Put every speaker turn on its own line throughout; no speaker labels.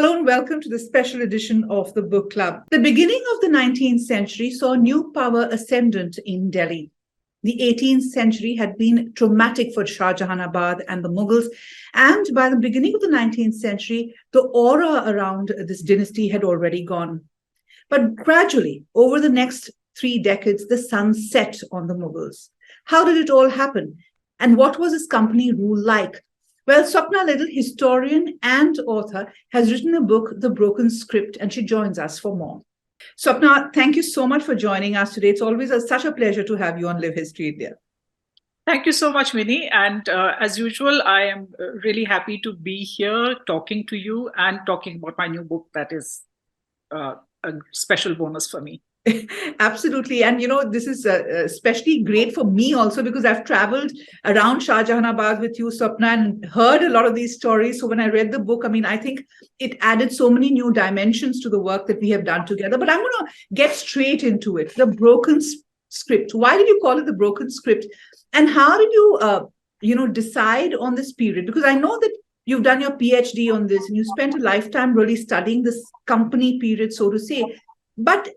Hello and welcome to the special edition of the Book Club. The beginning of the 19th century saw new power ascendant in Delhi. The 18th century had been traumatic for Shah Jahanabad and the Mughals, and by the beginning of the 19th century, the aura around this dynasty had already gone. But gradually, over the next 3 decades, the sun set on the Mughals. How did it all happen? And what was his company rule like? Well, Swapna Liddle, historian and author, has written a book, The Broken Script, and she joins us for more. Swapna, thank you so much for joining us today. It's always such a pleasure to have you on Live History India.
Thank you so much, Minnie. And as usual, I am really happy to be here talking to you and talking about my new book. That is a special bonus for me.
Absolutely. And, this is especially great for me also because I've traveled around Shah Jahanabad with you, Swapna, and heard a lot of these stories. So when I read the book, I think it added so many new dimensions to the work that we have done together. But I'm going to get straight into it. The Broken Script. Why did you call it The Broken Script? And how did you, decide on this period? Because I know that you've done your PhD on this and you spent a lifetime really studying this company period, so to say. But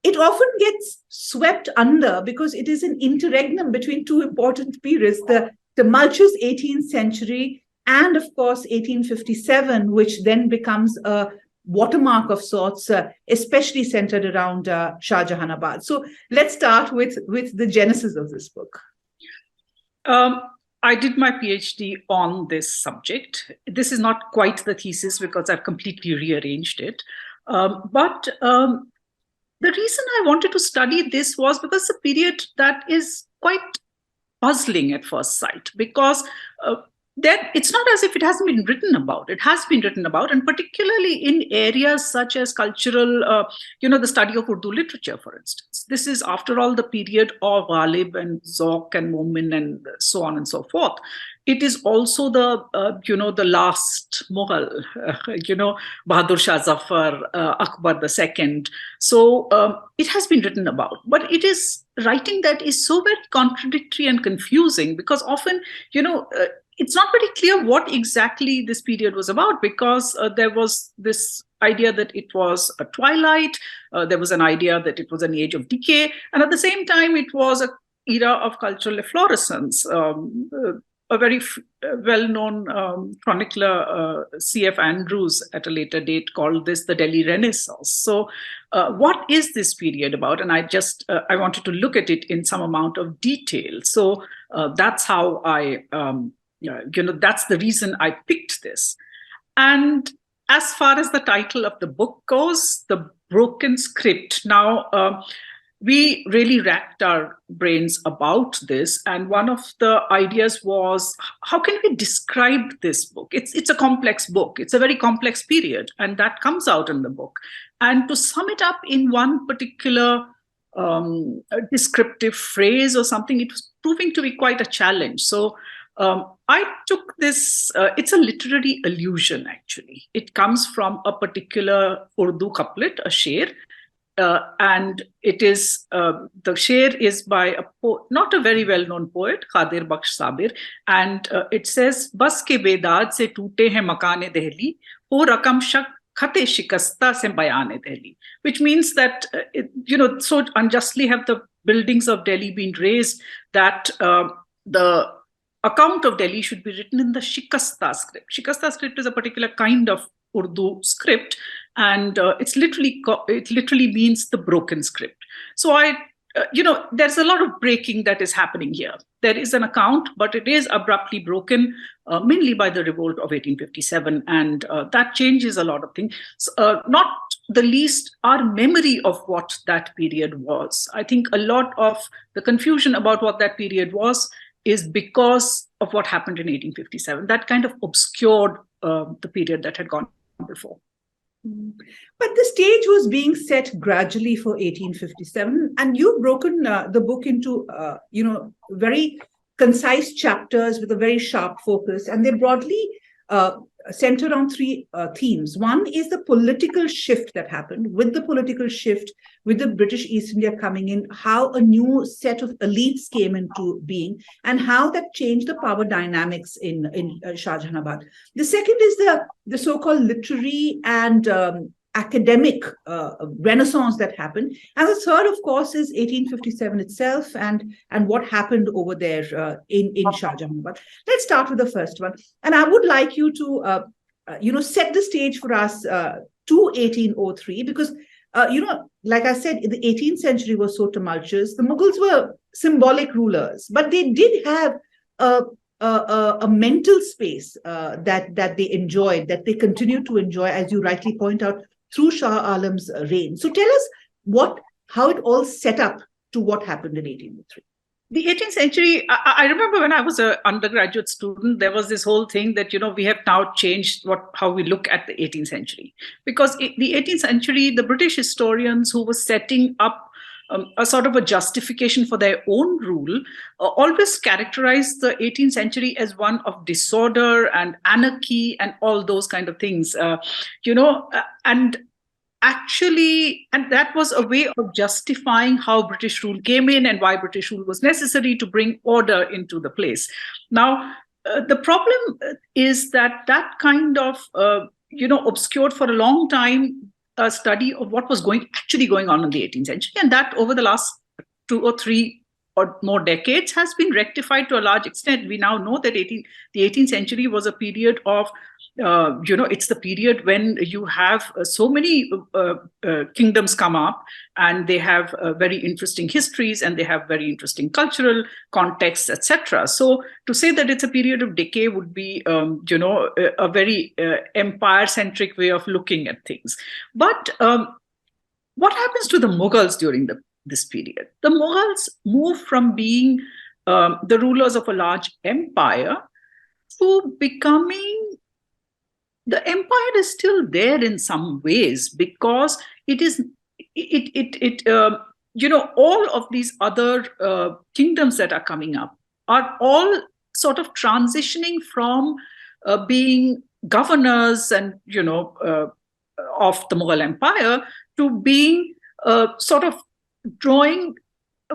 it often gets swept under because it is an interregnum between two important periods, the tumultuous 18th century and, of course, 1857, which then becomes a watermark of sorts, especially centered around Shah Jahanabad. So let's start with the genesis of this book.
I did my PhD on this subject. This is not quite the thesis because I've completely rearranged it. But the reason I wanted to study this was because it's a period that is quite puzzling at first sight, because it's not as if it hasn't been written about. It has been written about, and particularly in areas such as cultural, the study of Urdu literature, for instance. This is, after all, the period of Ghalib and Zauq and Momin and so on and so forth. It is also the last Mughal, Bahadur Shah Zafar, Akbar II. So it has been written about, but it is writing that is so very contradictory and confusing because often, it's not very clear what exactly this period was about, because there was this idea that it was a twilight, there was an idea that it was an age of decay, and at the same time, it was an era of cultural efflorescence. A very well-known chronicler, C.F. Andrews, at a later date, called this the Delhi Renaissance. So what is this period about? And I wanted to look at it in some amount of detail. So that's how that's the reason I picked this. And as far as the title of the book goes, The Broken Script. Now, we really racked our brains about this. And one of the ideas was, how can we describe this book? It's a complex book. It's a very complex period. And that comes out in the book. And to sum it up in one particular descriptive phrase or something, it was proving to be quite a challenge. So I took this, it's a literary allusion, actually. It comes from a particular Urdu couplet, a sher. And it is, the sher is by not a very well-known poet, Khadir Bakhsh Sabir. And it says, Bas ke bedad se toote hain makane Dehli, ho rakam shak khate shikasta se bayane Dehli. Which means that, so unjustly have the buildings of Delhi been razed that the account of Delhi should be written in the Shikasta script. Shikasta script is a particular kind of Urdu script, and it literally means the broken script. So there's a lot of breaking that is happening here. There is an account, but it is abruptly broken, mainly by the revolt of 1857, and that changes a lot of things. Not the least our memory of what that period was. I think a lot of the confusion about what that period was is because of what happened in 1857. That kind of obscured the period that had gone before.
But the stage was being set gradually for 1857, and you've broken the book into, very concise chapters with a very sharp focus, and they broadly centered on three themes. One is the political shift that happened. With the political shift, with the British East India coming in, how a new set of elites came into being, and how that changed the power dynamics in Shah Jahanabad. The second is the so-called literary and academic renaissance that happened. And the third, of course, is 1857 itself and what happened over there in Shah Jahanabad. Let's start with the first one. And I would like you to, set the stage for us to 1803, because, like I said, the 18th century was so tumultuous. The Mughals were symbolic rulers, but they did have a mental space that they enjoyed, that they continue to enjoy, as you rightly point out, through Shah Alam's reign. So tell us how it all set up to what happened in 1803.
The 18th century, I remember when I was an undergraduate student, there was this whole thing that, we have now changed how we look at the 18th century. Because the 18th century, the British historians who were setting up a sort of a justification for their own rule always characterized the 18th century as one of disorder and anarchy and all those kind of things, and actually, and that was a way of justifying how British rule came in and why British rule was necessary to bring order into the place. Now, the problem is that kind of, obscured for a long time a study of what was actually going on in the 18th century, and that over the last 2 or 3 or more decades has been rectified to a large extent. We now know that the 18th century was a period of, it's the period when you have so many kingdoms come up, and they have very interesting histories, and they have very interesting cultural contexts, etc. So to say that it's a period of decay would be, a very empire-centric way of looking at things. But what happens to the Mughals during this period? The Mughals move from being the rulers of a large empire to becoming, the empire is still there in some ways, because all of these other kingdoms that are coming up are all sort of transitioning from being governors and, of the Mughal Empire to being sort of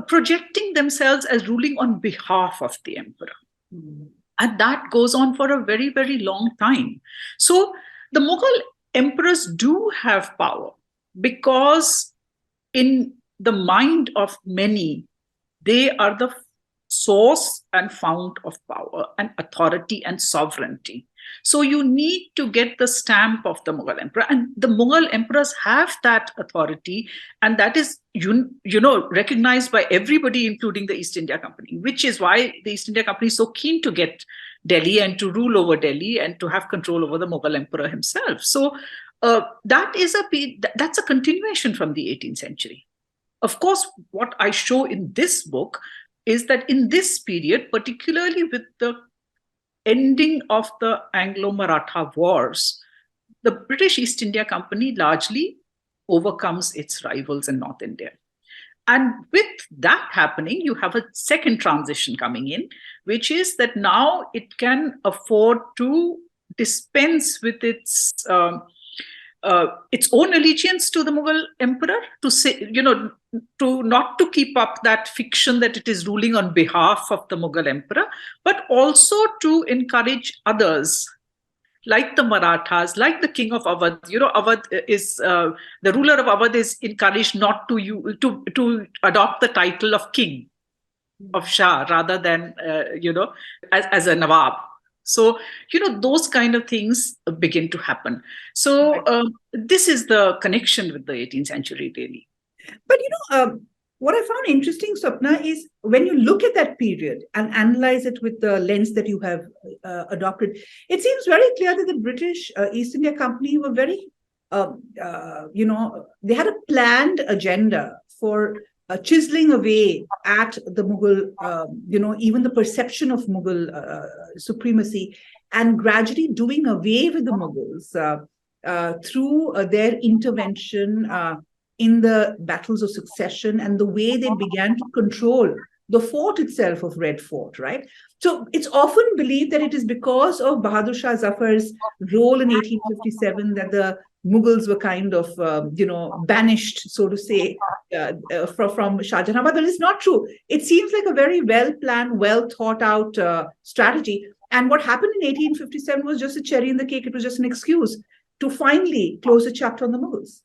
projecting themselves as ruling on behalf of the emperor. Mm. And that goes on for a very, very long time. So the Mughal emperors do have power, because in the mind of many, they are the source and fount of power and authority and sovereignty. So you need to get the stamp of the Mughal emperor, and the Mughal emperors have that authority, and that is recognized by everybody, including the East India Company, which is why the East India Company is so keen to get Delhi and to rule over Delhi and to have control over the Mughal emperor himself. So that's a continuation from the 18th century. Of course, what I show in this book is that in this period, particularly with the ending of the Anglo-Maratha wars, the British East India Company largely overcomes its rivals in North India. And with that happening, you have a second transition coming in, which is that now it can afford to dispense with its own allegiance to the Mughal emperor, to say, to not to keep up that fiction that it is ruling on behalf of the Mughal emperor, but also to encourage others, like the Marathas, like the king of Awadh. Awadh is the ruler of Awadh is encouraged not to adopt the title of king of Shah rather than as a Nawab. So, those kind of things begin to happen. So this is the connection with the 18th century, really.
But, what I found interesting, Swapna, is when you look at that period and analyze it with the lens that you have adopted, it seems very clear that the British East India Company were very, they had a planned agenda for chiseling away at the Mughal, even the perception of Mughal supremacy, and gradually doing away with the Mughals through their intervention in the battles of succession and the way they began to control the fort itself of Red Fort, right? So it's often believed that it is because of Bahadur Shah Zafar's role in 1857 that the Mughals were kind of, banished, so to say, from Shah Jahan. But that is not true. It seems like a very well-planned, well-thought-out strategy. And what happened in 1857 was just a cherry in the cake. It was just an excuse to finally close a chapter on the Mughals.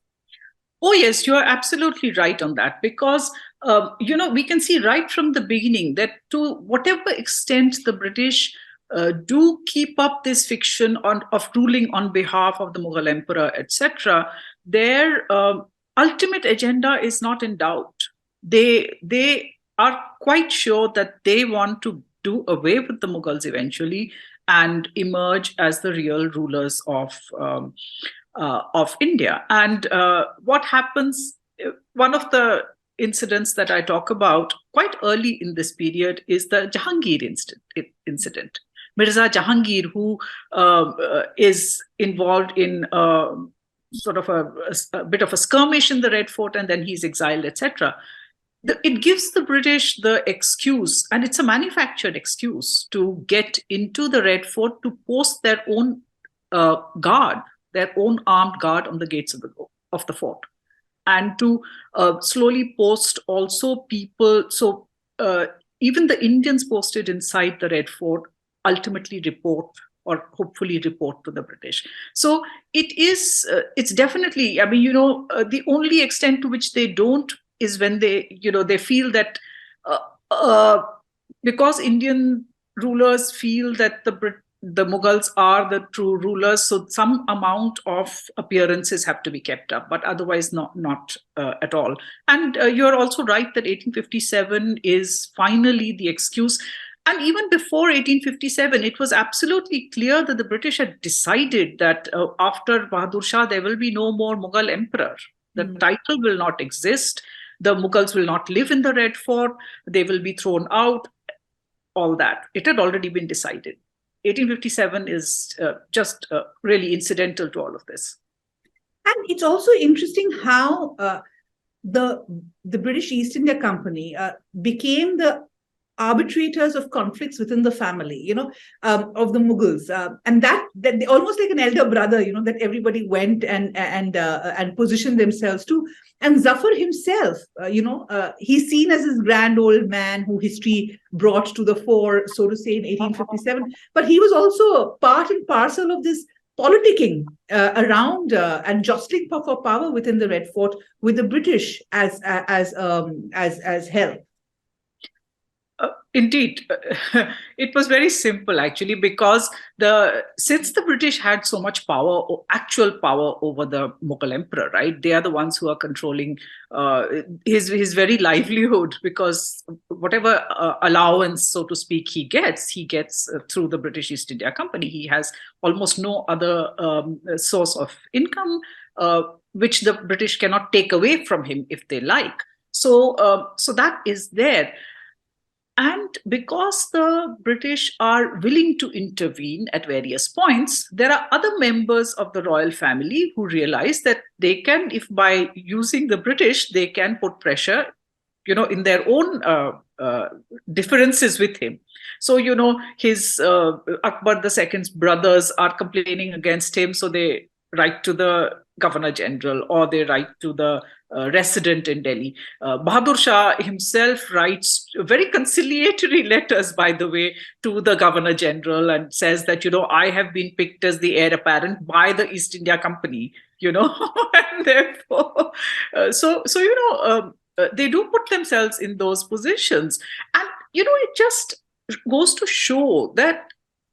Oh, yes, you are absolutely right on that, because, we can see right from the beginning that to whatever extent the British do keep up this fiction of ruling on behalf of the Mughal emperor, etc., their ultimate agenda is not in doubt. They are quite sure that they want to do away with the Mughals eventually and emerge as the real rulers of India. And what happens, one of the incidents that I talk about quite early in this period is the Jahangir incident. Mirza Jahangir, who is involved in sort of a bit of a skirmish in the Red Fort, and then he's exiled, etc. It gives the British the excuse, and it's a manufactured excuse, to get into the Red Fort to post their own guard, their own armed guard on the gates of the fort, and to slowly post also people. So even the Indians posted inside the Red Fort ultimately report, or hopefully report, to the British. So it's definitely, the only extent to which they don't is when they feel that because Indian rulers feel that the Mughals are the true rulers, so some amount of appearances have to be kept up, but otherwise not at all. And you're also right that 1857 is finally the excuse. And even before 1857, it was absolutely clear that the British had decided that after Bahadur Shah, there will be no more Mughal emperor. The title will not exist. The Mughals will not live in the Red Fort. They will be thrown out. All that. It had already been decided. 1857 is just really incidental to all of this.
And it's also interesting how the British East India Company became the arbitrators of conflicts within the family, of the Mughals, and that almost like an elder brother, that everybody went and positioned themselves to. And Zafar himself, he's seen as this grand old man who history brought to the fore, so to say, in 1857. But he was also part and parcel of this politicking around and jostling for power within the Red Fort, with the British as hell.
Indeed, it was very simple actually, because since the British had so much power, actual power over the Mughal emperor, right? They are the ones who are controlling his very livelihood, because whatever allowance, so to speak, he gets through the British East India Company. He has almost no other source of income, which the British cannot take away from him if they like. So that is there. And because the British are willing to intervene at various points, there are other members of the royal family who realize that they can, if by using the British, they can put pressure, in their own differences with him. So, his Akbar II's brothers are complaining against him, so they write to the Governor General, or they write to the resident in Delhi. Bahadur Shah himself writes very conciliatory letters, by the way, to the Governor General, and says that, I have been picked as the heir apparent by the East India Company, and therefore, they do put themselves in those positions. And, it just goes to show that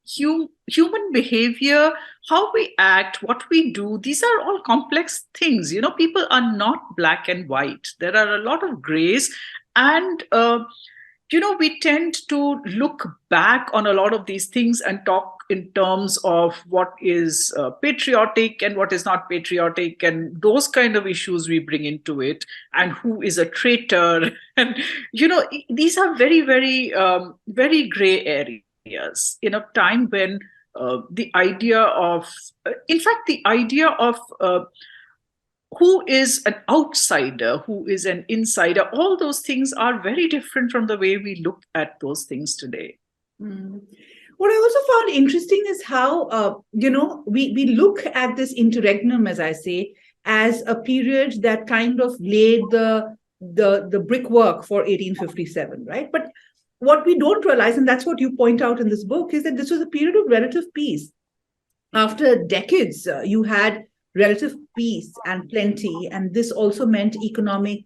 human behavior, how we act, what we do, these are all complex things. People are not black and white. There are a lot of grays. And, we tend to look back on a lot of these things and talk in terms of what is patriotic and what is not patriotic, and those kind of issues we bring into it, and who is a traitor. And, these are very, very, very gray areas in a time when the idea of who is an outsider, who is an insider, all those things are very different from the way we look at those things today.
Mm. What I also found interesting is how, we look at this interregnum, as I say, as a period that kind of laid the brickwork for 1857, right? But what we don't realize, and that's what you point out in this book, is that this was a period of relative peace. After decades, you had relative peace and plenty, and this also meant economic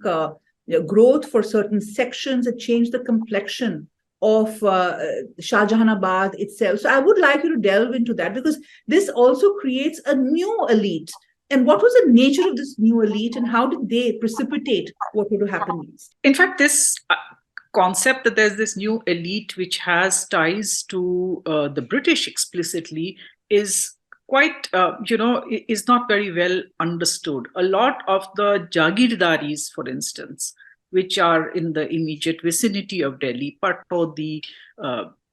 growth for certain sections. It changed the complexion of Shah Jahanabad itself. So I would like you to delve into that, because this also creates a new elite. And what was the nature of this new elite, and how did they precipitate what would happen next?
In fact, this concept that there's this new elite which has ties to the British explicitly is quite, is not very well understood. A lot of the Jagirdaris, for instance, which are in the immediate vicinity of Delhi, Patodi,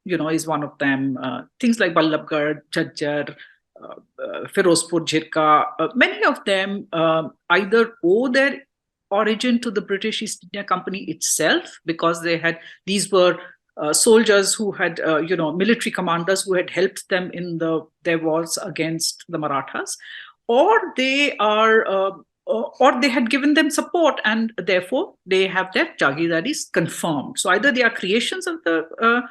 is one of them. Things like Ballabgarh, Jhajjar, Firozpur, Jhirka, many of them either owe their origin to the British East India Company itself, because these were soldiers who had, military commanders who had helped them in their wars against the Marathas, or they had given them support, and therefore they have their Jagirdaris confirmed. So either they are creations of the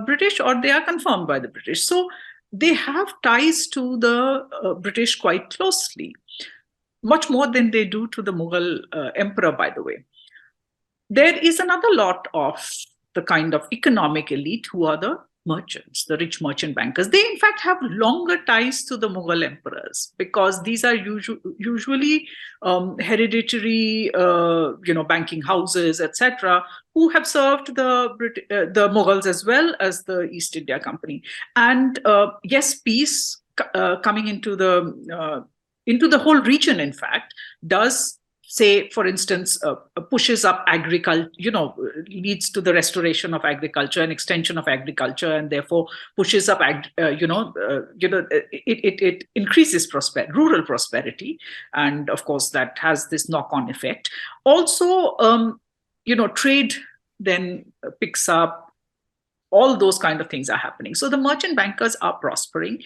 British, or they are confirmed by the British. So they have ties to the British quite closely, much more than they do to the Mughal emperor, by the way. There is another lot of the kind of economic elite who are the merchants, the rich merchant bankers. They, in fact, have longer ties to the Mughal emperors, because these are usually hereditary, banking houses, etc., who have served the Mughals as well as the East India Company. And yes, peace coming into the whole region, in fact, does, say, for instance, pushes up agriculture, leads to the restoration of agriculture and extension of agriculture, and therefore pushes up, it increases rural prosperity. And of course, that has this knock-on effect. Also, trade then picks up, all those kind of things are happening. So the merchant bankers are prospering.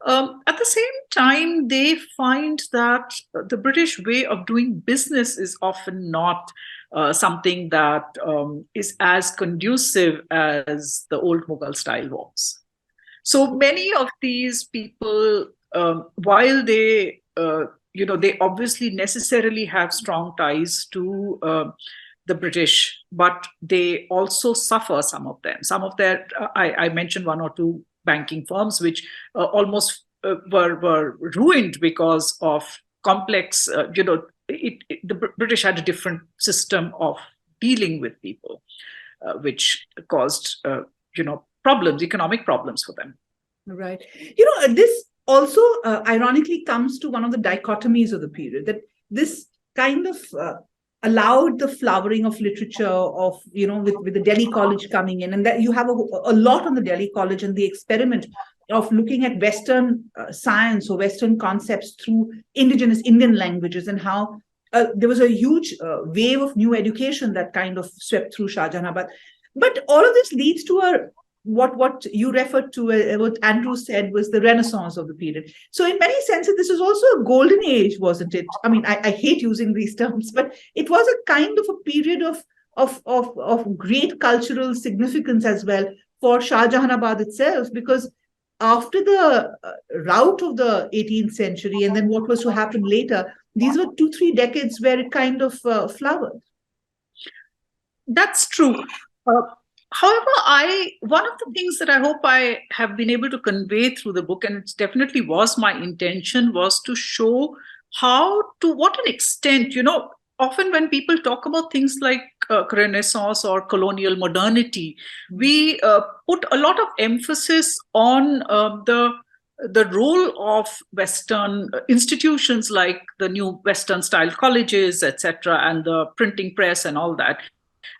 At the same time, they find that the British way of doing business is often not something that is as conducive as the old Mughal style was. So many of these people, while they, they obviously necessarily have strong ties to the British, but they also suffer, some of them. Some of their, I mentioned one or two banking firms which almost were ruined because of complex, the British had a different system of dealing with people, which caused, problems, economic problems for them.
Right. This also ironically comes to one of the dichotomies of the period, that this kind of allowed the flowering of literature of, with the Delhi College coming in, and that you have a lot on the Delhi College and the experiment of looking at Western science or Western concepts through indigenous Indian languages, and how there was a huge wave of new education that kind of swept through Shah Jahanabad. But all of this leads to what you referred to, what Andrew said was the renaissance of the period. So in many senses, this was also a golden age, wasn't it? I mean, I hate using these terms, but it was a kind of a period of great cultural significance as well for Shah Jahanabad itself, because after the rout of the 18th century and then what was to happen later, these were 2-3 decades where it kind of flowered.
That's true. However, one of the things that I hope I have been able to convey through the book, and it definitely was my intention, was to show to what an extent, often when people talk about things like Renaissance or colonial modernity, we put a lot of emphasis on the role of Western institutions like the new Western style colleges, etc., and the printing press and all that.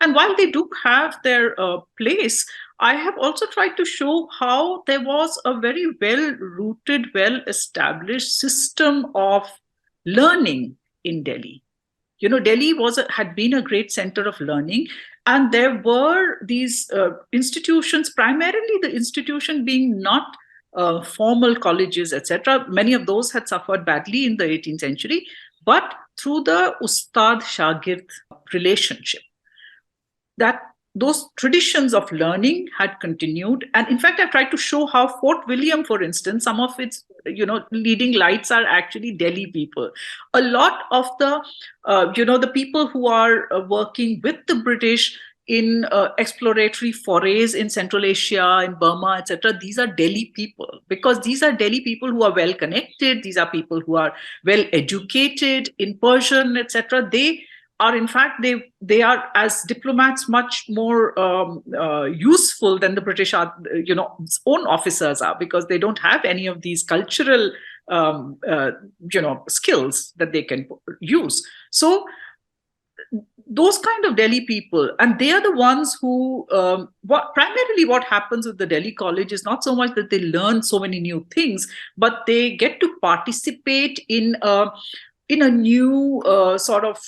And while they do have their place, I have also tried to show how there was a very well-rooted, well-established system of learning in Delhi. Delhi had been a great center of learning, and there were these institutions, primarily the institution being not formal colleges, etc. Many of those had suffered badly in the 18th century, but through the Ustad-Shagird relationship, that those traditions of learning had continued. And in fact, I've tried to show how Fort William, for instance, some of its leading lights are actually Delhi people. A lot of the people who are working with the British in exploratory forays in Central Asia, in Burma, etc., these are Delhi people, because these are Delhi people who are well connected. These are people who are well educated in Persian, etc. They are, in fact, they are, as diplomats, much more useful than the British are, own officers are, because they don't have any of these cultural skills that they can use. So those kind of Delhi people, and they are the ones who primarily what happens with the Delhi college is not so much that they learn so many new things, but they get to participate in a new sort of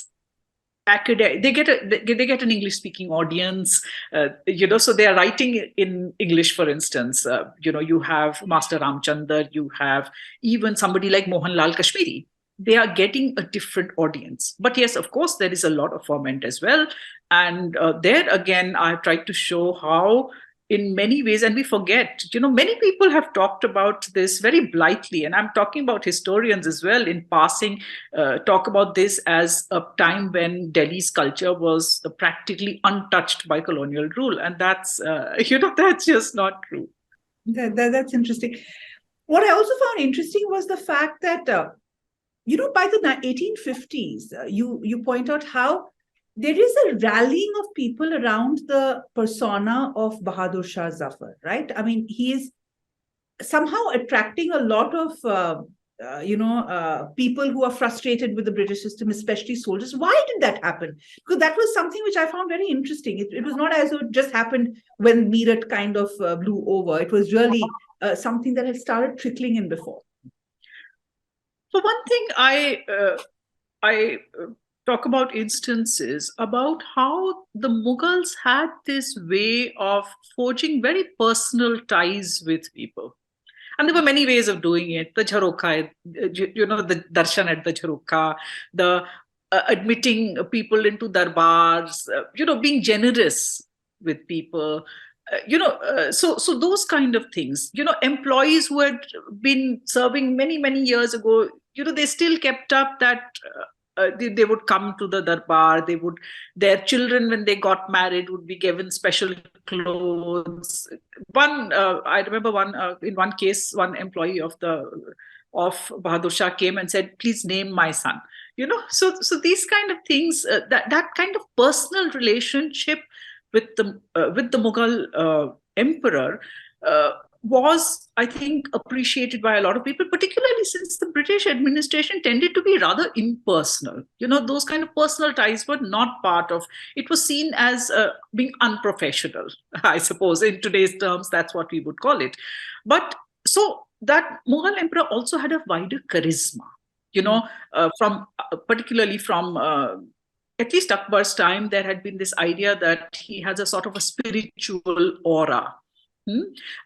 academic. They get an English speaking audience, so they are writing in English, for instance. You have Master Ramchandar, you have even somebody like Mohanlal Kashmiri. They are getting a different audience. But yes, of course, there is a lot of ferment as well. And there again, I've tried to show how in many ways, and we forget, many people have talked about this very blithely, and I'm talking about historians as well in passing, talk about this as a time when Delhi's culture was practically untouched by colonial rule. And that's, that's just not true.
That's interesting. What I also found interesting was the fact that, by the 1850s, you point out how there is a rallying of people around the persona of Bahadur Shah Zafar, right? I mean, he is somehow attracting a lot of, people who are frustrated with the British system, especially soldiers. Why did that happen? Because that was something which I found very interesting. It was not as though it just happened when Meerut kind of blew over. It was really something that had started trickling in before.
For one thing, I talk about instances about how the Mughals had this way of forging very personal ties with people. And there were many ways of doing it. The Jharokha, the darshan at the Jharokha, the admitting people into darbars, being generous with people. So those kind of things, employees who had been serving many years ago, they still kept up that they would come to the darbar. Their children, when they got married, would be given special clothes. I remember in one case, one employee of Bahadur Shah came and said, "Please name my son." So these kind of things, that kind of personal relationship with the Mughal emperor was, I think, appreciated by a lot of people, particularly since the British administration tended to be rather impersonal. Those kind of personal ties were not part of it. Was seen as being unprofessional, I suppose. In today's terms, that's what we would call it. But so that Mughal emperor also had a wider charisma, particularly from at least Akbar's time. There had been this idea that he has a sort of a spiritual aura.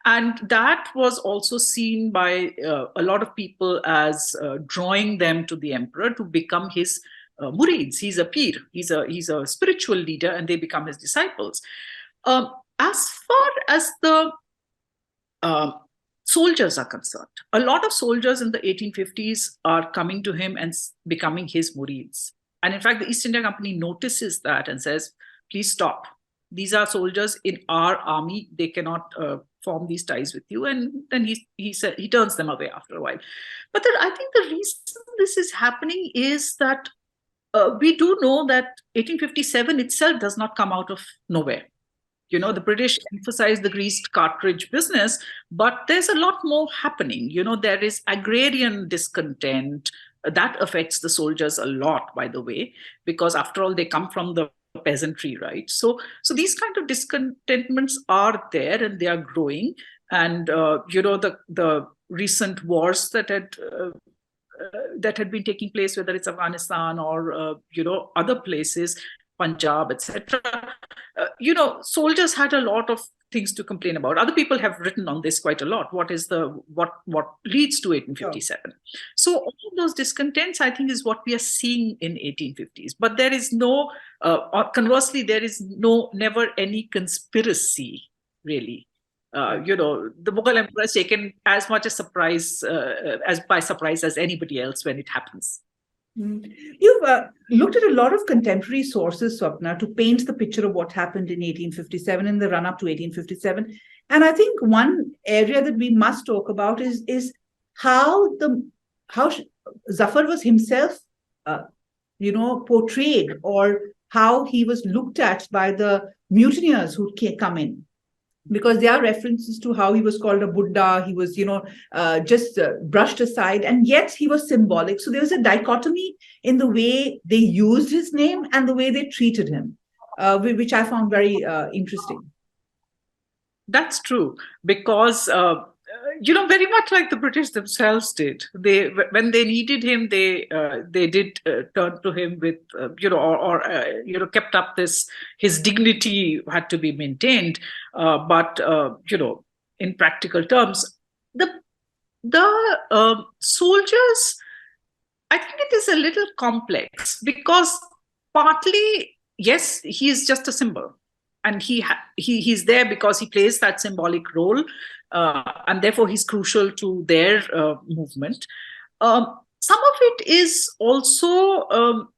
And that was also seen by a lot of people as drawing them to the emperor to become his murids. He's a pir, he's a spiritual leader, and they become his disciples. As far as the soldiers are concerned, a lot of soldiers in the 1850s are coming to him and becoming his murids. And in fact, the East India Company notices that and says, "Please stop. These are soldiers in our army. They cannot form these ties with you." And then he turns them away after a while. But I think the reason this is happening is that we do know that 1857 itself does not come out of nowhere. The British emphasize the greased cartridge business, but there's a lot more happening. There is agrarian discontent that affects the soldiers a lot, by the way, because after all, they come from the peasantry, right? So these kind of discontentments are there, and they are growing. And the recent wars that had that had been taking place, whether it's Afghanistan or other places, Punjab, etc. Soldiers had a lot of things to complain about. Other people have written on this quite a lot. What leads to 1857? So all of those discontents, I think, is what we are seeing in 1850s. But there is no, conversely, there is never any conspiracy, really. The Mughal Emperor is taken as much by surprise as anybody else when it happens.
You've looked at a lot of contemporary sources, Swapna, to paint the picture of what happened in 1857, in the run-up to 1857. And I think one area that we must talk about is how Zafar was himself, portrayed, or how he was looked at by the mutineers who come in. Because there are references to how he was called a Buddha, he was, just brushed aside, and yet he was symbolic. So there was a dichotomy in the way they used his name and the way they treated him, which I found very interesting.
That's true, because very much like the British themselves did. When they needed him, they did turn to him with, kept up his dignity had to be maintained. But in practical terms, the soldiers, I think it is a little complex, because partly, yes, he is just a symbol. And he's there because he plays that symbolic role, and therefore he's crucial to their movement. Some of it is also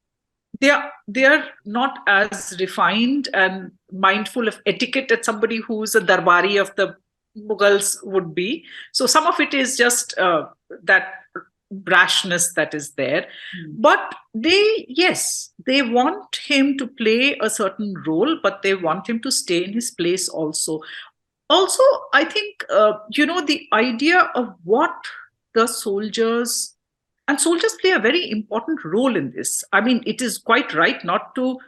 they are not as refined and mindful of etiquette as somebody who's a darbari of the Mughals would be. So some of it is just that brashness that is there. But they want him to play a certain role, but they want him to stay in his place also. Also, I think, the idea of what the soldiers play a very important role in this. I mean, it is quite right not to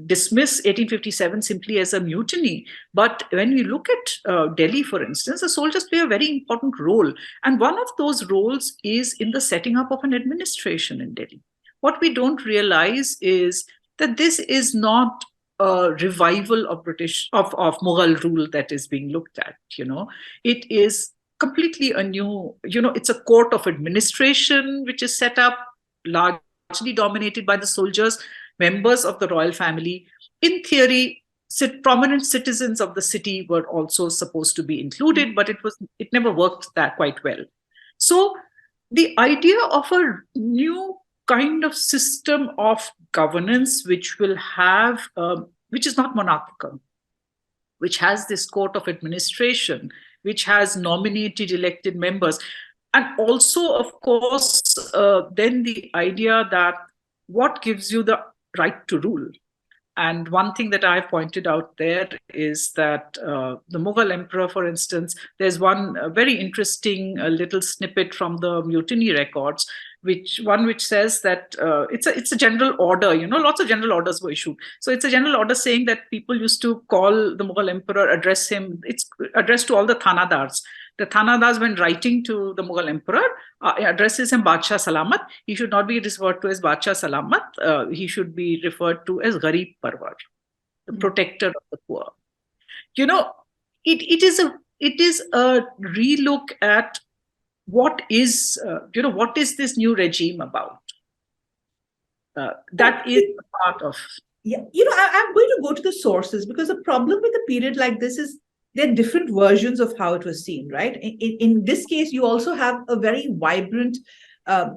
dismiss 1857 simply as a mutiny. But when we look at Delhi, for instance, the soldiers play a very important role. And one of those roles is in the setting up of an administration in Delhi. What we don't realize is that this is not a revival of Mughal rule that is being looked at. It is completely a new, it's a court of administration which is set up, largely dominated by the soldiers, members of the royal family. In theory, prominent citizens of the city were also supposed to be included, but it never worked that quite well. So the idea of a new kind of system of governance, which will have, which is not monarchical, which has this court of administration, which has nominated elected members, and also, of course, then the idea that what gives you the right to rule. And one thing that I've pointed out there is that the Mughal emperor, for instance, there's one very interesting little snippet from the mutiny records, which says that it's a general order. Lots of general orders were issued. So it's a general order saying that people used to call the Mughal emperor, address him. It's addressed to all the Thanadars. The Thanadars, when writing to the Mughal emperor, addresses him Badshah Salamat. He should not be referred to as Badshah Salamat. He should be referred to as Gharib Parvar, the protector of the poor. It is a relook at what is this new regime about. That is a part of.
Yeah, I'm going to go to the sources, because the problem with a period like this is there are different versions of how it was seen, right? In this case, you also have a very vibrant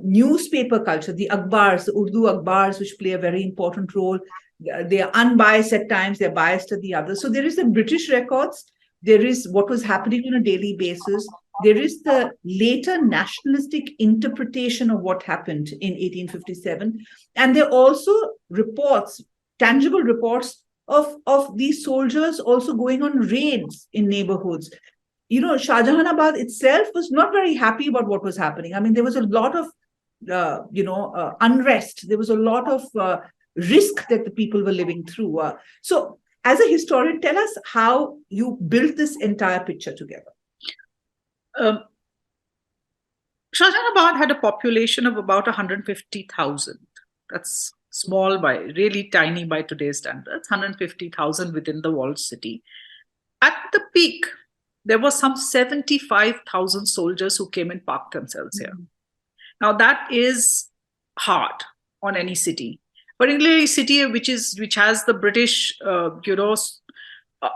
newspaper culture, the Akhbars, the Urdu Akhbars, which play a very important role. They are unbiased at times, they're biased at the others. So there is the British records, there is what was happening on a daily basis, there is the later nationalistic interpretation of what happened in 1857. And there are also reports, tangible reports of these soldiers also going on raids in neighborhoods. Shahjahanabad itself was not very happy about what was happening. I mean, there was a lot of, unrest. There was a lot of risk that the people were living through. So as a historian, tell us how you built this entire picture together.
Shahjahanabad had a population of about 150,000. That's small by, really tiny by today's standards, 150,000 within the walled city. At the peak, there were some 75,000 soldiers who came and parked themselves here. Now that is hard on any city, particularly a city which has the British,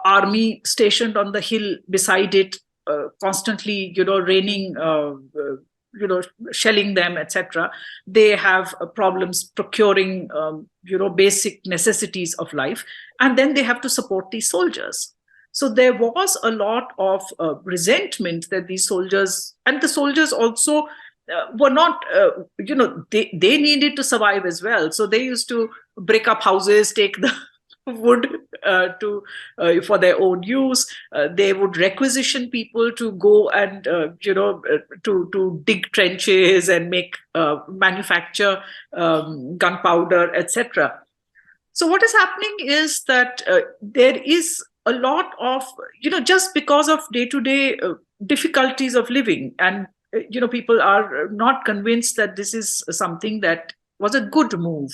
army stationed on the hill beside it, constantly, raining, shelling them, etc. They have problems procuring, basic necessities of life, and then they have to support these soldiers. So there was a lot of resentment that these soldiers, and the soldiers also were not, they needed to survive as well. So they used to break up houses, take the wood to for their own use. They would requisition people to go and to dig trenches and make manufacture gunpowder, etc. So what is happening is that there is a lot of, just because of day-to-day difficulties of living, and people are not convinced that this is something that was a good move,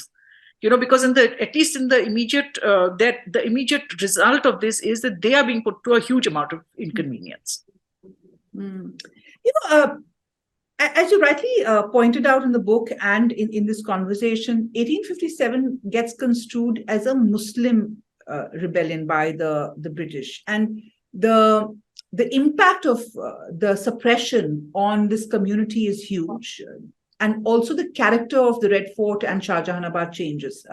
because at least in the immediate that the immediate result of this is that they are being put to a huge amount of inconvenience.
As you rightly pointed out in the book and in this conversation, 1857 gets construed as a Muslim rebellion by the British, and the impact of the suppression on this community is huge. And also the character of the Red Fort and Shahjahanabad changes.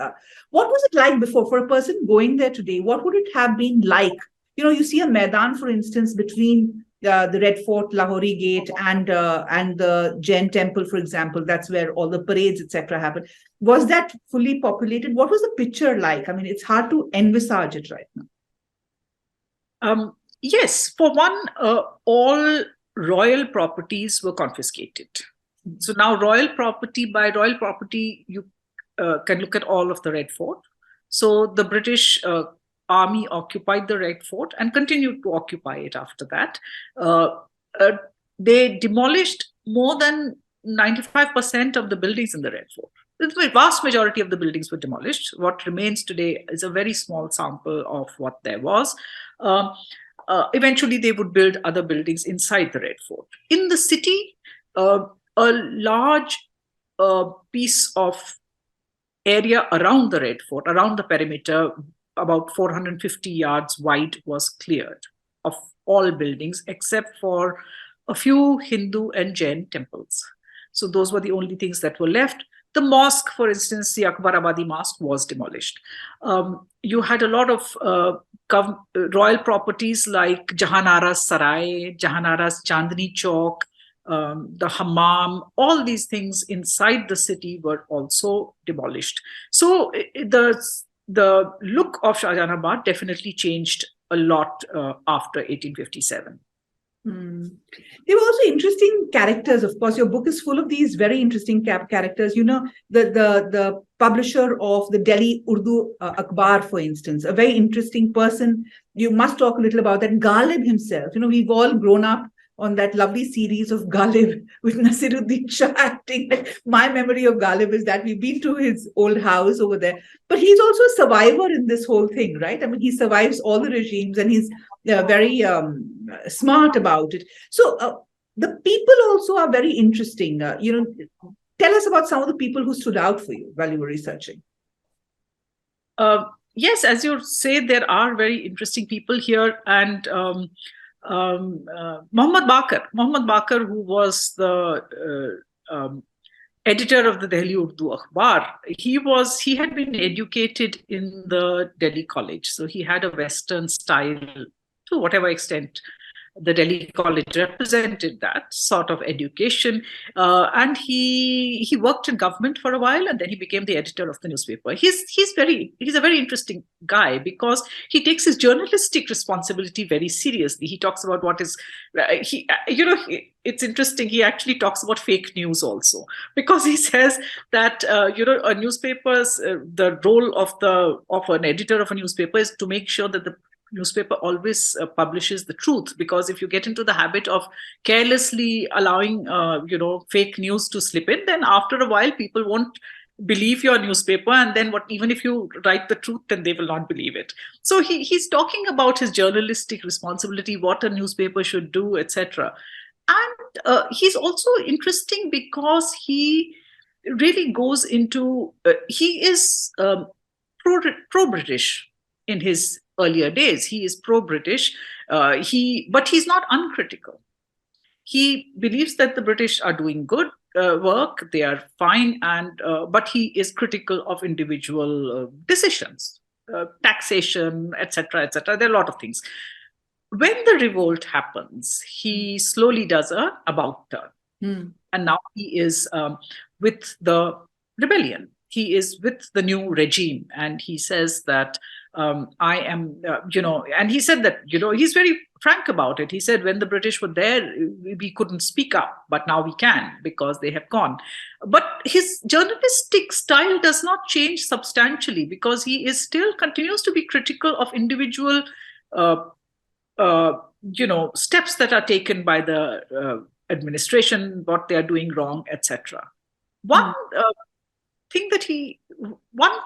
What was it like before? For a person going there today, what would it have been like? You see a Maidan, for instance, between the Red Fort, Lahori Gate, and the Jain Temple, for example. That's where all the parades, etc., happen. Was that fully populated? What was the picture like? I mean, it's hard to envisage it right
now. Yes, for one, all royal properties were confiscated. So now by royal property, you can look at all of the Red Fort. So the British army occupied the Red Fort and continued to occupy it after that. They demolished more than 95% of the buildings in the Red Fort. The vast majority of the buildings were demolished. What remains today is a very small sample of what there was. Eventually, they would build other buildings inside the Red Fort. In the city, a large piece of area around the Red Fort, around the perimeter, about 450 yards wide, was cleared of all buildings except for a few Hindu and Jain temples. So those were the only things that were left. The mosque, for instance, the Akbarabadi mosque, was demolished. You had a lot of royal properties like Jahanara's Sarai, Jahanara's Chandni Chowk, the hammam, all these things inside the city were also demolished. So the look of Shahjahanabad definitely changed a lot after 1857.
There were also interesting characters. Of course, your book is full of these very interesting characters. The publisher of the Delhi Urdu Akhbar, for instance, a very interesting person. You must talk a little about that. Ghalib himself. We've all grown up on that lovely series of Ghalib with Nasiruddin Shah acting. My memory of Ghalib is that we've been to his old house over there. But he's also a survivor in this whole thing, right? I mean, he survives all the regimes and he's very smart about it. So the people also are very interesting. Tell us about some of the people who stood out for you while you were researching.
Yes, as you say, there are very interesting people here. And Muhammad Baqir, who was the editor of the Delhi Urdu Akhbar, he had been educated in the Delhi College. So he had a Western style to whatever extent the Delhi College represented that sort of education. And he worked in government for a while, and then he became the editor of the newspaper. He's a very interesting guy because he takes his journalistic responsibility very seriously. He talks about what is, it's interesting. He actually talks about fake news also, because he says that, a newspaper's, the role of an editor of a newspaper is to make sure that the newspaper always publishes the truth, because if you get into the habit of carelessly allowing fake news to slip in, then after a while people won't believe your newspaper, and then what, even if you write the truth, then they will not believe it. So he's talking about his journalistic responsibility, what a newspaper should do, etc. And he's also interesting because he really goes into he is pro-British in his earlier days. He is pro-British, but he's not uncritical. He believes that the British are doing good work, they are fine, and but he is critical of individual decisions, taxation, etc., etc. There are a lot of things. When the revolt happens, he slowly does a about turn, and now he is with the rebellion. He is with the new regime, and he says that I am, and he said that, he's very frank about it. He said, when the British were there, we couldn't speak up, but now we can because they have gone. But his journalistic style does not change substantially, because he is still continues to be critical of individual, steps that are taken by the administration, what they are doing wrong, etc. One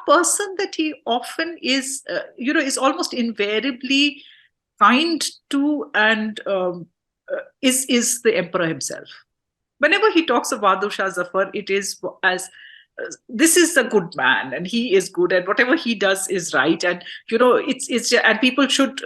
person that he often is, is almost invariably kind to, and is the emperor himself. Whenever he talks of Bahadur Shah Zafar, it is as this is a good man, and he is good, and whatever he does is right, and it's and people should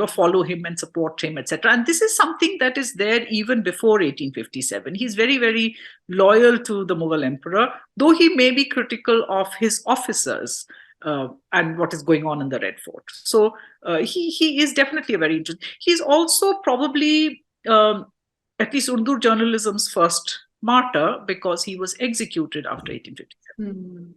follow him and support him, etc. And this is something that is there even before 1857. He's very, very loyal to the Mughal emperor, though he may be critical of his officers and what is going on in the Red Fort. So he is definitely a very interesting. He's also probably at least Urdu journalism's first martyr, because he was executed after 1857.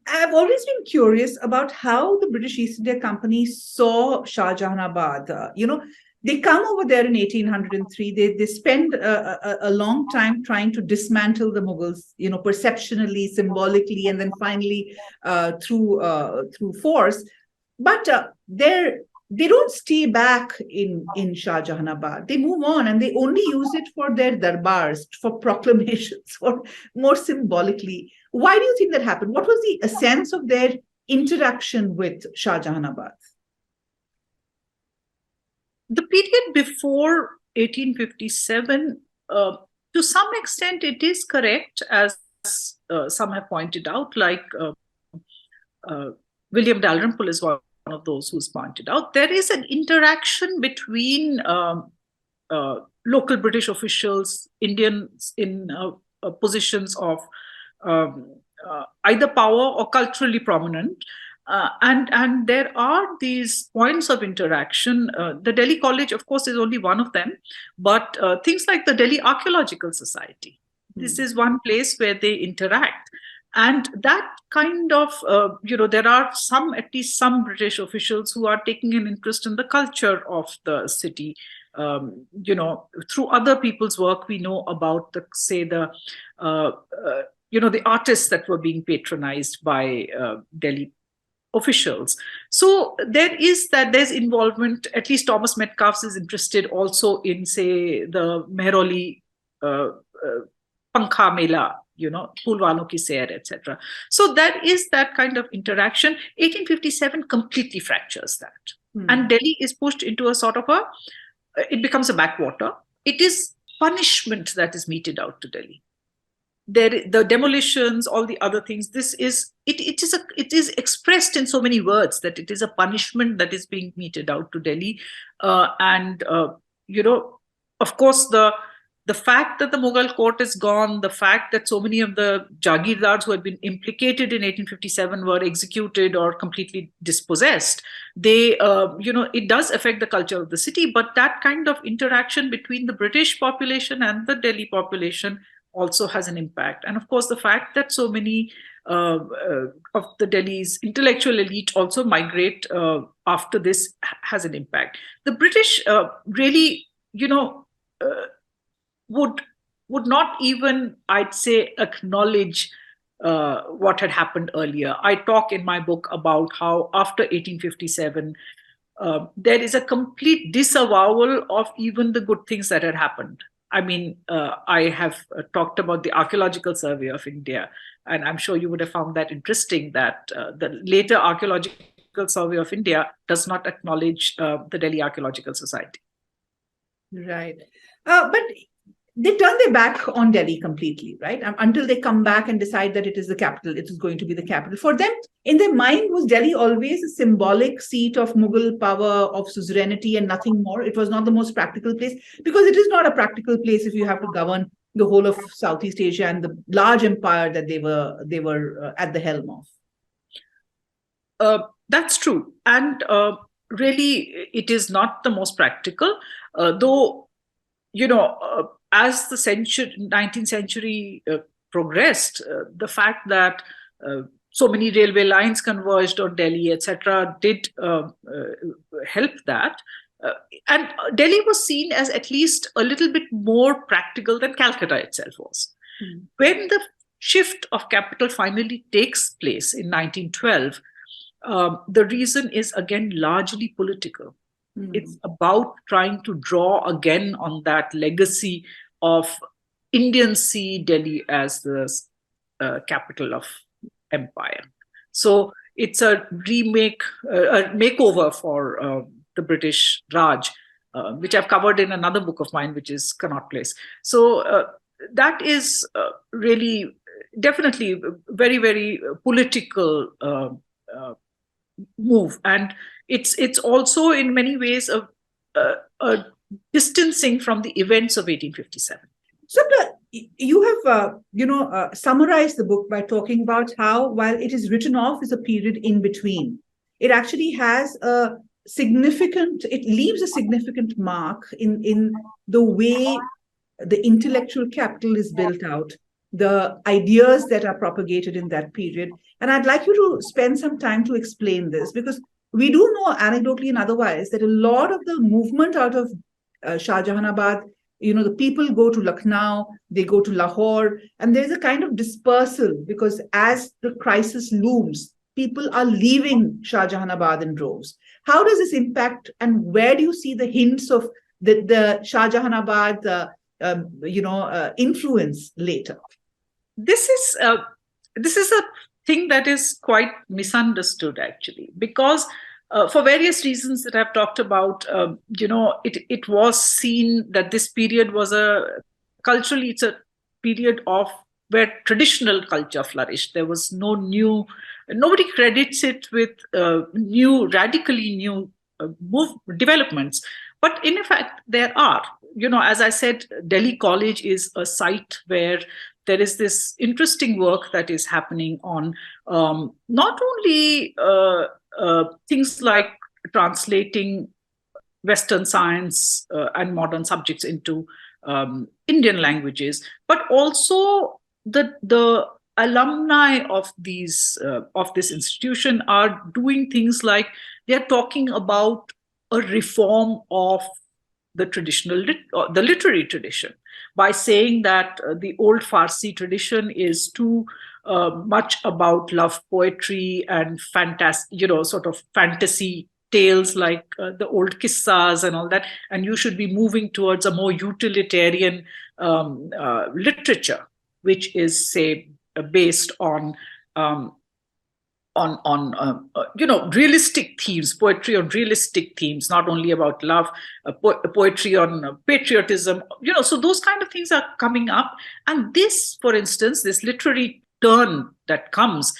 I've always been curious about how the British East India Company saw Shah Jahanabad. They come over there in 1803. They spend a long time trying to dismantle the Mughals, perceptionally, symbolically, and then finally through force. But they don't stay back in Shah Jahanabad. They move on, and they only use it for their darbars, for proclamations, for more symbolically. Why do you think that happened? What was the essence of their interaction with Shah Jahanabad?
The period before 1857, to some extent, it is correct, as some have pointed out, like William Dalrymple is one of those who's pointed out. There is an interaction between local British officials, Indians in positions of either power or culturally prominent, and there are these points of interaction. The Delhi College, of course, is only one of them, but things like the Delhi Archaeological Society. This is one place where they interact. And that kind of, there are at least some British officials who are taking an interest in the culture of the city. Through other people's work, we know about the artists that were being patronized by Delhi officials. So there's involvement. At least Thomas Metcalfe is interested also in, say, the Mehrauli Pankha Mela, Phool Walon Ki Sair, etc. So that is that kind of interaction. 1857 completely fractures that. And Delhi is pushed into a sort of it becomes a backwater. It is punishment that is meted out to Delhi. The demolitions, all the other things, it is expressed in so many words that it is a punishment that is being meted out to Delhi. Of course, the fact that the Mughal court is gone, the fact that so many of the Jagirdars who had been implicated in 1857 were executed or completely dispossessed, it does affect the culture of the city. But that kind of interaction between the British population and the Delhi population also has an impact. And of course, the fact that so many of the Delhi's intellectual elite also migrate after this has an impact. The British really, would not even, I'd say, acknowledge what had happened earlier. I talk in my book about how after 1857, there is a complete disavowal of even the good things that had happened. I mean, I have talked about the Archaeological Survey of India, and I'm sure you would have found that interesting that the later Archaeological Survey of India does not acknowledge the Delhi Archaeological Society.
Right. But they turn their back on Delhi completely, right? Until they come back and decide that it is the capital, it is going to be the capital. For them, in their mind, was Delhi always a symbolic seat of Mughal power, of suzerainty, and nothing more? It was not the most practical place, because it is not a practical place if you have to govern the whole of Southeast Asia and the large empire that they were at the helm
of. That's true. And really, it is not the most practical, though, as the 19th century progressed, the fact that so many railway lines converged on Delhi, etc., did help that. And Delhi was seen as at least a little bit more practical than Calcutta itself was. Mm. When the shift of capital finally takes place in 1912, the reason is again largely political. Mm. It's about trying to draw again on that legacy of Indian see Delhi as the capital of empire. So it's a makeover for the British Raj, which I've covered in another book of mine, which is Connaught Place. So that is really definitely very, very political move, and it's also in many ways a distancing from the events of 1857.
So you have summarized the book by talking about how, while it is written off as a period in between, it actually has it leaves a significant mark in the way the intellectual capital is built out, the ideas that are propagated in that period. And I'd like you to spend some time to explain this, because we do know anecdotally and otherwise that a lot of the movement out of Shah Jahanabad, the people go to Lucknow, they go to Lahore, and there's a kind of dispersal, because as the crisis looms, people are leaving Shah Jahanabad in droves. How does this impact, and where do you see the hints of the Shah Jahanabad influence later?
This is a thing that is quite misunderstood, actually, because for various reasons that I've talked about, it was seen that this period was culturally, it's a period of where traditional culture flourished. There was nobody credits it with radically new developments. But in fact, there are. As I said, Delhi College is a site where there is this interesting work that is happening on not only things like translating Western science and modern subjects into Indian languages, but also the alumni of this institution are doing things like they are talking about a reform of the the literary tradition, by saying that the old Farsi tradition is too much about love poetry and sort of fantasy tales like the old kissas and all that, and you should be moving towards a more utilitarian literature, which is, say, based on realistic themes, poetry on realistic themes, not only about love, poetry on patriotism, so those kind of things are coming up. And this, for instance, this literary turn that comes,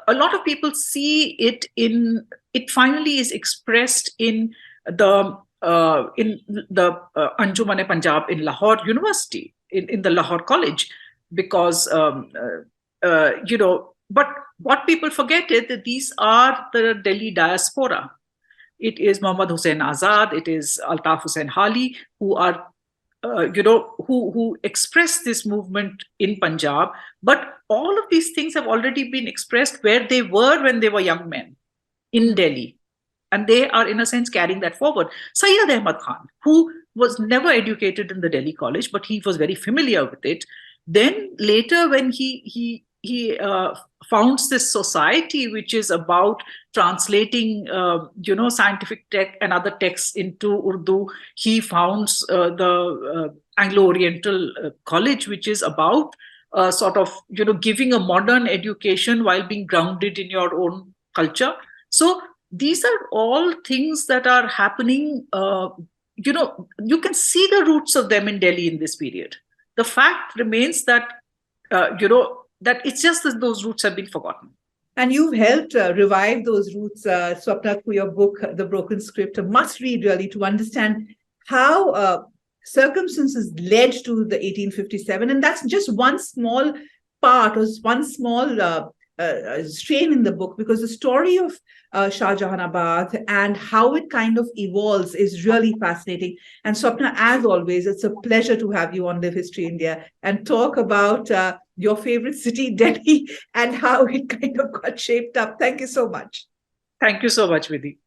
a lot of people see it it finally is expressed in the Anjuman-e-Punjab in Lahore University, in the Lahore College, because but what people forget is that these are the Delhi diaspora. It is Muhammad Hussain Azad, it is Altaf Hussain Hali, who are, who express this movement in Punjab. But all of these things have already been expressed where they were when they were young men in Delhi. And they are, in a sense, carrying that forward. Sayyid Ahmad Khan, who was never educated in the Delhi College, but he was very familiar with it. Then later, when he he founds this society which is about translating, scientific text and other texts into Urdu. He founds the Anglo-Oriental College, which is about sort of, giving a modern education while being grounded in your own culture. So these are all things that are happening. You can see the roots of them in Delhi in this period. The fact remains that, that it's just that those roots have been forgotten.
And you've helped revive those roots, Swapna, through your book, The Broken Script, a must read really to understand how circumstances led to the 1857. And that's just one small part or one small strain in the book, because the story of Shah Jahanabad and how it kind of evolves is really fascinating. And Swapna, as always, it's a pleasure to have you on Live History India and talk about your favorite city, Delhi, and how it kind of got shaped up. Thank you so much.
Thank you so much, Vidhi.